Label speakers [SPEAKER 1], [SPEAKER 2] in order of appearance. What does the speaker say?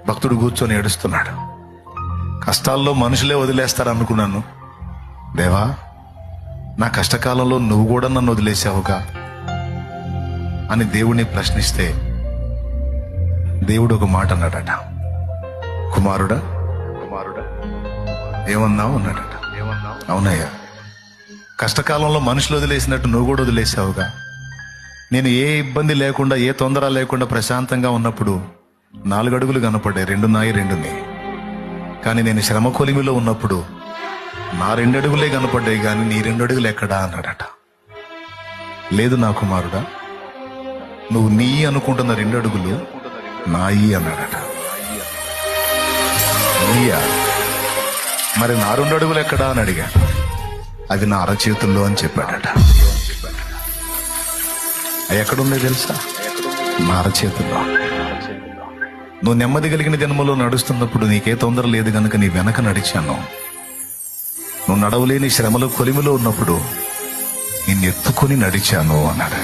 [SPEAKER 1] భక్తుడు కూర్చొని ఏడుస్తున్నాడు. కష్టాల్లో మనుషులే వదిలేస్తారు అనుకున్నాను, దేవా నా కష్టకాలంలో నువ్వు కూడా నన్ను వదిలేసావుగా అని దేవుడిని ప్రశ్నిస్తే దేవుడు ఒక మాట అన్నాడట, కుమారుడా ఏమన్నావు అన్నాడట. అవునయ్యా, కష్టకాలంలో మనుషులు వదిలేసినట్టు నువ్వు కూడా వదిలేసావుగా. నేను ఏ ఇబ్బంది లేకుండా ఏ తొందర లేకుండా ప్రశాంతంగా ఉన్నప్పుడు 4 అడుగులు కనపడ్డాయి, 2 నాయి 2 నీ. కానీ నేను శ్రమ కొలిమిలో ఉన్నప్పుడు నా 2 అడుగులే కనపడ్డాయి, కానీ నీ 2 అడుగులు ఎక్కడా అన్నాడట. లేదు నా కుమారుడా, నువ్వు నీ అనుకుంటున్న 2 అడుగులు నాయి అన్నాడట. నీయా? మరి నా 2 అడుగులు ఎక్కడా అని అడిగాడు. అవి నా అరచేతుల్లో అని చెప్పాడట. అవి ఎక్కడున్నాయి తెలుసా? నా అరచేతుల్లో. నువ్వు నెమ్మది కలిగిన జన్మలో నడుస్తున్నప్పుడు నీకే తొందర లేదు గనుక నీ వెనక నడిచాను. నువ్వు నడవలేని శ్రమలో కొలిమిలో ఉన్నప్పుడు నిన్ను ఎత్తుకొని నడిచాను అన్నాడు.